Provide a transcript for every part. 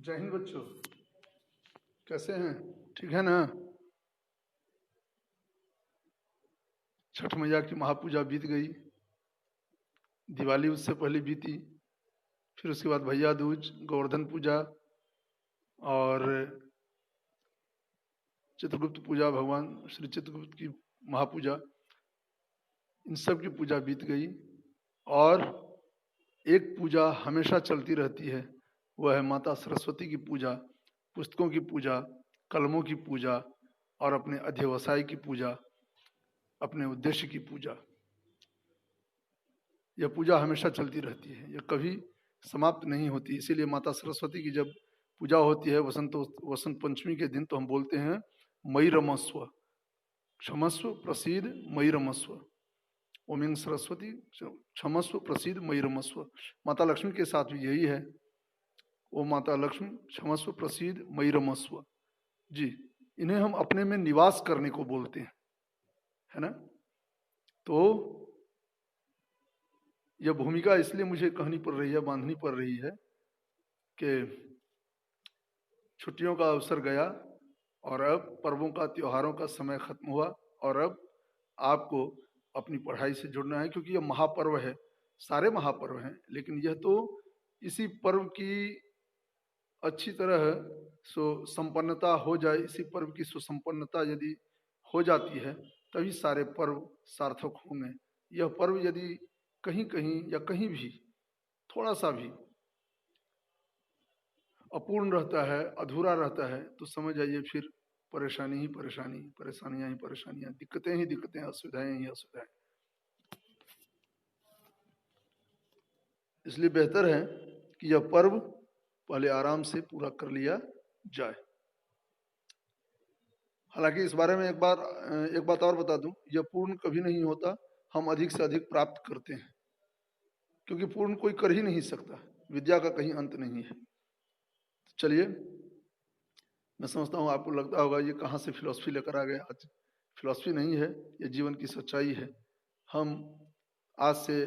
जय हिंद बच्चों, कैसे हैं? ठीक है ना? छठ मैया की महापूजा बीत गई, दिवाली उससे पहले बीती, फिर उसके बाद भैया दूज, गोवर्धन पूजा और चित्रगुप्त पूजा, भगवान श्री चित्रगुप्त की महापूजा, इन सब की पूजा बीत गई। और एक पूजा हमेशा चलती रहती है, वह है माता सरस्वती की पूजा, पुस्तकों की पूजा, कलमों की पूजा और अपने अध्यवसाय की पूजा, अपने उद्देश्य की पूजा। यह पूजा हमेशा चलती रहती है, यह कभी समाप्त नहीं होती। इसीलिए माता सरस्वती की जब पूजा होती है वसंत पंचमी के दिन, तो हम बोलते हैं मई रमस्व, क्षमस्व प्रसीद मई रमस्व। ओम सरस्वती क्षमस्व प्रसीद मई रमस्व। माता लक्ष्मी के साथ भी यही है, ओ माता लक्ष्मी क्षमस्व प्रसीद मई रमस्व जी। इन्हें हम अपने में निवास करने को बोलते हैं, है ना? तो यह भूमिका इसलिए मुझे कहनी पड़ रही है, बांधनी पड़ रही है कि छुट्टियों का अवसर गया और अब पर्वों का, त्योहारों का समय खत्म हुआ और अब आपको अपनी पढ़ाई से जुड़ना है, क्योंकि यह महापर्व है। सारे महापर्व हैं, लेकिन यह तो इसी पर्व की अच्छी तरह संपन्नता हो जाए, इसी पर्व की सुसंपन्नता यदि हो जाती है तभी सारे पर्व सार्थक होंगे। यह पर्व यदि कहीं कहीं या कहीं भी थोड़ा सा भी अपूर्ण रहता है, अधूरा रहता है, तो समझ जाइए फिर परेशानी ही परेशानी, परेशानियां ही परेशानियां, दिक्कतें ही दिक्कतें, असुविधाएं ही असुविधाएं। इसलिए बेहतर है कि यह पर्व पहले आराम से पूरा कर लिया जाए। हालांकि इस बारे में एक बात और बता दूं, यह पूर्ण कभी नहीं होता, हम अधिक से अधिक प्राप्त करते हैं, क्योंकि पूर्ण कोई कर ही नहीं सकता, विद्या का कहीं अंत नहीं है। चलिए, मैं समझता हूँ आपको लगता होगा ये कहाँ से फिलॉसफी लेकर आ गए। आज फिलॉसफी नहीं है, ये जीवन की सच्चाई है। हम आज से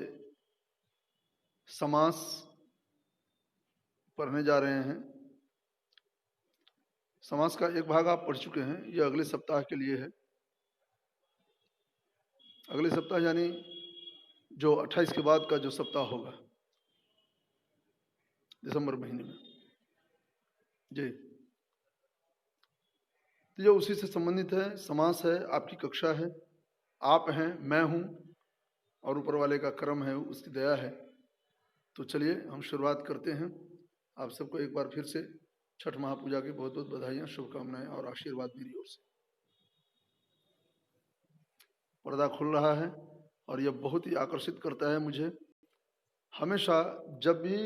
समास पढ़ने जा रहे हैं। समास का एक भाग आप पढ़ चुके हैं, ये अगले सप्ताह के लिए है। अगले सप्ताह यानी जो 28 के बाद का जो सप्ताह होगा दिसंबर महीने में जी, तो ये उसी से संबंधित है। समास है, आपकी कक्षा है, आप हैं, मैं हूं, और ऊपर वाले का कर्म है, उसकी दया है। तो चलिए हम शुरुआत करते हैं। आप सबको एक बार फिर से छठ महापूजा की बहुत बहुत बधाइयाँ, शुभकामनाएं और आशीर्वाद मेरी ओर से। पर्दा खुल रहा है और यह बहुत ही आकर्षित करता है मुझे। हमेशा जब भी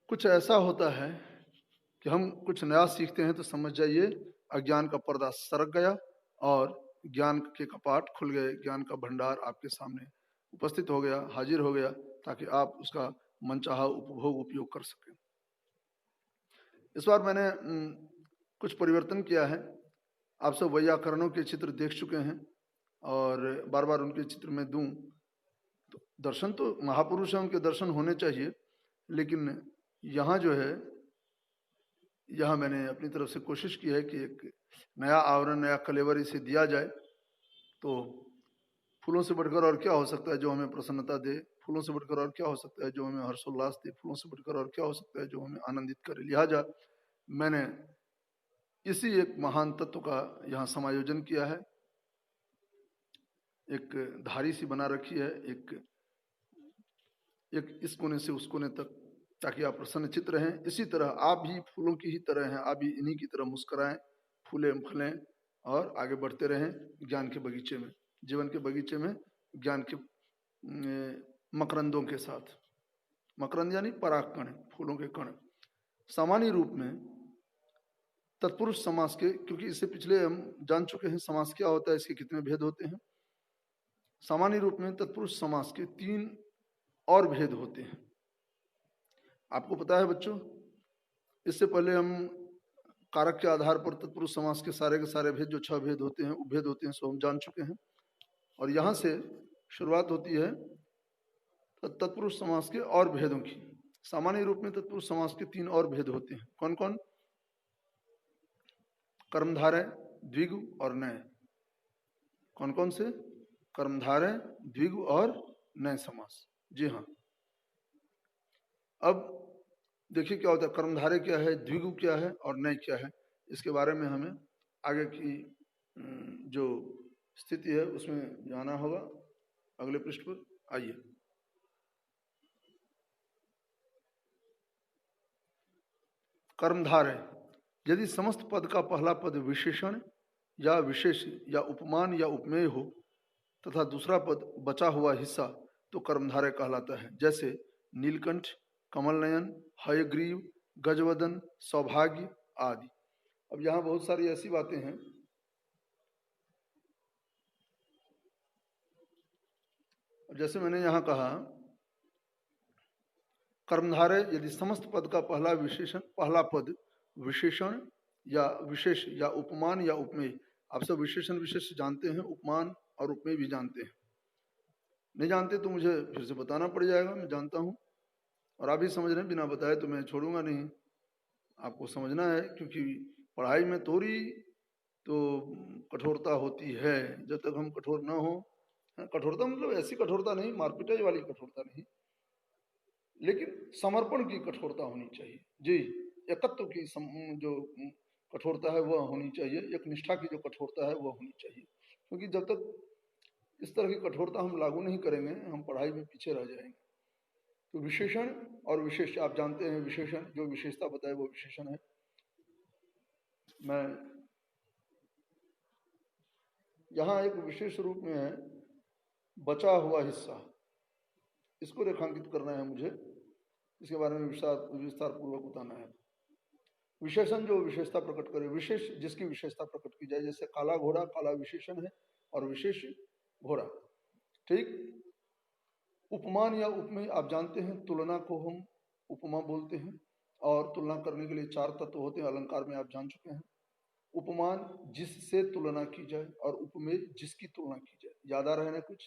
कुछ ऐसा होता है कि हम कुछ नया सीखते हैं, तो समझ जाइए अज्ञान का पर्दा सरक गया और ज्ञान के कपाट खुल गए, ज्ञान का भंडार आपके सामने उपस्थित हो गया, हाजिर हो गया, ताकि आप उसका मनचाहा उपभोग उपयोग कर सकें। इस बार मैंने कुछ परिवर्तन किया है। आप सब वैयाकरणों के चित्र देख चुके हैं और बार बार उनके चित्र में दूं तो दर्शन तो महापुरुष हैं, उनके दर्शन होने चाहिए, लेकिन यहाँ जो है, यहाँ मैंने अपनी तरफ से कोशिश की है कि एक नया आवरण, नया कलेवर इसे दिया जाए। तो फूलों से बढ़कर और क्या हो सकता है जो हमें प्रसन्नता दे, फूलों से बढ़कर और क्या हो सकता है जो हमें हर्षोल्लास दे, फूलों से बढ़कर और क्या हो सकता है जो हमें आनंदित करे। लिहाजा मैंने इसी एक महान तत्व का यहाँ समायोजन किया है। एक धारी सी बना रखी है, एक इस कोने से उस कोने तक, ताकि आप प्रसन्न चित्त रहें। इसी तरह आप भी फूलों की ही तरह हैं, आप भी इन्हीं की तरह मुस्कुराएं, फूलें फलें और आगे बढ़ते रहें ज्ञान के बगीचे में, जीवन के बगीचे में, ज्ञान के मकरंदों के साथ। मकरंद यानी परागकण, फूलों के कण। सामान्य रूप में तत्पुरुष समास के, क्योंकि इससे पिछले हम जान चुके हैं समास क्या होता है, इसके कितने भेद होते हैं। सामान्य रूप में तत्पुरुष समास के 3 और भेद होते हैं। आपको पता है बच्चों, इससे पहले हम कारक के आधार पर तत्पुरुष समास के सारे भेद, जो 6 भेद होते हैं, उपभेद होते हैं, सो हम जान चुके हैं। और यहाँ से शुरुआत होती है तत्पुरुष समास के और भेदों की। सामान्य रूप में तत्पुरुष समास के 3 और भेद होते हैं। कौन कौन? कर्मधारय, द्विगु और नय। कौन कौन से? कर्मधारय, द्विगु और नय समास। जी हाँ। अब देखिए क्या होता है, कर्मधारय क्या है, द्विगु क्या है और नय क्या है, इसके बारे में हमें आगे की जो स्थिति है उसमें जाना होगा। अगले पृष्ठ पर आइए। कर्मधारय, यदि समस्त पद का पहला पद विशेषण या विशेष या उपमान या उपमेय हो तथा दूसरा पद बचा हुआ हिस्सा तो कर्मधारय कहलाता है। जैसे नीलकंठ, कमलनयन, हयग्रीव, गजवदन, सौभाग्य आदि। अब यहाँ बहुत सारी ऐसी बातें हैं जैसे मैंने यहाँ कहा, कर्मधारय यदि समस्त पद का पहला पद विशेषण या विशेष या उपमान या उपमेय। आप सब विशेषण विशेष जानते हैं, उपमान और उपमेय भी जानते हैं। नहीं जानते तो मुझे फिर से बताना पड़ जाएगा, मैं जानता हूँ। और आप भी समझ रहे हैं, बिना बताए तो मैं छोड़ूंगा नहीं। आपको समझना है, क्योंकि पढ़ाई में थोड़ी तो कठोरता होती है। जब तक हम कठोर ना हो, कठोरता मतलब ऐसी कठोरता नहीं, मारपिटाई वाली कठोरता नहीं, लेकिन समर्पण की कठोरता होनी चाहिए। जी, एकत्व की जो कठोरता है वह होनी चाहिए, एक निष्ठा की जो कठोरता है वह होनी चाहिए। क्योंकि जब तक इस तरह की कठोरता हम लागू नहीं करेंगे, हम पढ़ाई में पीछे रह जाएंगे। तो विशेषण और विशेष आप जानते हैं, विशेषण जो विशेषता बताए वो विशेषण है। मैं यहाँ एक विशेष रूप में है बचा हुआ हिस्सा, इसको रेखांकित करना है मुझे, इसके बारे में विस्तार पूर्वक बताना है। विशेषण जो विशेषता प्रकट करे, विशेष जिसकी विशेषता प्रकट की जाए। जैसे काला घोड़ा, काला विशेषण है और विशेष घोड़ा। ठीक। उपमान या उपमेय आप जानते हैं, तुलना को हम उपमा बोलते हैं, और तुलना करने के लिए 4 तत्व होते हैं, अलंकार में आप जान चुके हैं। उपमान जिससे तुलना की जाए और उपमेय जिसकी तुलना की जाए। याद आ रहा है ना कुछ,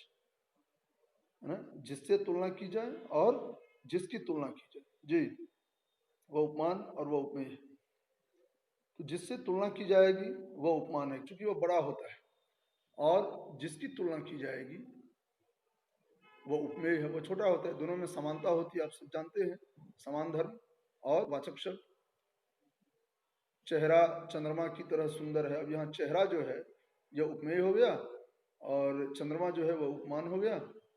है ना? जिससे तुलना की जाए और जिसकी तुलना की जाए, जी, वह उपमान और वह उपमेय है। तो जिससे तुलना की जाएगी वह उपमान है, क्योंकि वह बड़ा होता है, और जिसकी तुलना की जाएगी वह उपमेय है, वह छोटा होता है। दोनों में समानता होती है, आप सब जानते हैं, समान धर्म और वाचक शब्द। चेहरा चंद्रमा की तरह सुंदर है। अब यहाँ चेहरा जो है यह उपमेय हो गया, और चंद्रमा जो है वह उपमान हो गया,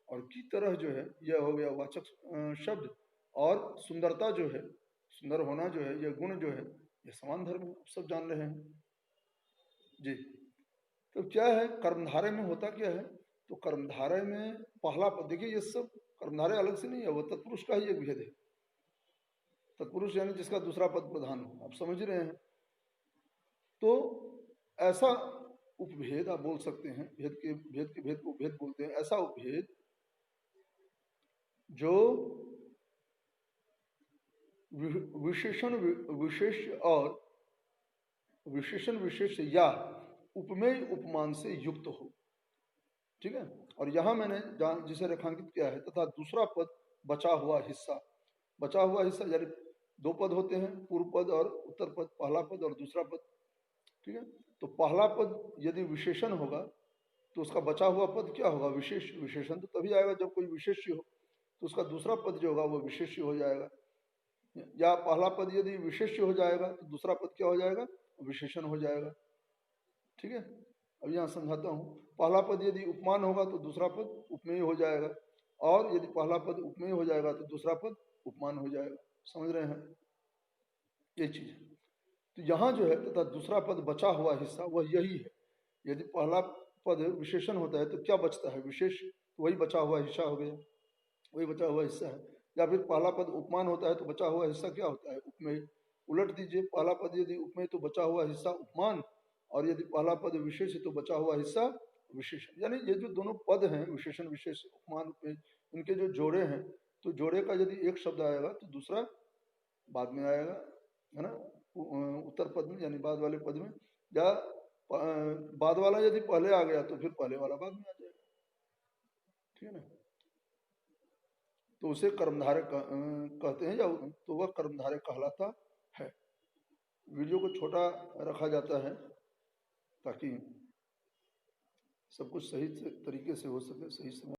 और की तरह जो है यह हो गया वाचक शब्द, और सुंदरता जो है, सुंदर होना जो है, यह गुण जो है, यह समान धर्म है, आप सब जान रहे हैं। जी। तो क्या है, कर्मधारय में होता क्या है, तो कर्मधारय में पहला पद, देखिए ये सब कर्मधारय अलग से नहीं है, वह तत्पुरुष का ही एक भेद है। तत्पुरुष यानी जिसका दूसरा पद प्रधान हो, आप समझ रहे हैं। तो ऐसा उपभेद आप बोल सकते हैं, भेद को भेद बोलते हैं। ऐसा उपभेद जो विशेषण विशेष और विशेषण विशेष या उपमेय उपमान से युक्त हो। ठीक है। और यहां मैंने जिसे रेखांकित किया है, तथा दूसरा पद बचा हुआ हिस्सा। बचा हुआ हिस्सा यानी 2 पद होते हैं, पूर्व पद और उत्तर पद, पहला पद और दूसरा पद। ठीक है। तो पहला पद यदि विशेषण होगा तो उसका बचा हुआ पद क्या होगा, विशेष। विशेषण तो तभी आएगा जब कोई विशेष्य हो, तो उसका दूसरा पद जो होगा वो विशेष्य हो जाएगा। या पहला पद यदि विशेष्य हो जाएगा तो दूसरा पद क्या हो जाएगा, विशेषण हो जाएगा। ठीक है। अब यहाँ समझाता हूँ। पहला पद यदि उपमान होगा तो दूसरा पद उपमेय हो जाएगा, और यदि पहला पद उपमेय हो जाएगा तो दूसरा पद उपमान हो जाएगा। समझ रहे हैं, ये चीज है। तो यहाँ जो है तथा दूसरा पद बचा हुआ हिस्सा वह यही है। यदि पहला पद विशेषण होता है तो क्या बचता है, विशेष, तो वही बचा हुआ हिस्सा हो गया, वही बचा हुआ हिस्सा है। या फिर पहला पद उपमान होता है तो बचा हुआ हिस्सा क्या होता है, उपमेय। उलट दीजिए, पहला पद यदि उपमेय तो बचा हुआ हिस्सा उपमान, और यदि पहला पद विशेष है तो बचा हुआ हिस्सा विशेषण। यानी ये जो दोनों पद हैं, विशेषण विशेष उपमान उपमेय, इनके जो जोड़े हैं, तो जोड़े का यदि एक शब्द आएगा तो दूसरा बाद में आएगा, है ना, उत्तर पद में, यानी बाद वाले पद में। या बाद वाला यदि पहले आ गया तो फिर पहले वाला बाद में आ जाएगा। ठीक है ना। तो उसे कर्मधारय कहते हैं, या तो वह कर्मधारय कहलाता है। वीडियो को छोटा रखा जाता है ताकि सब कुछ सही तरीके से हो सके, सही समय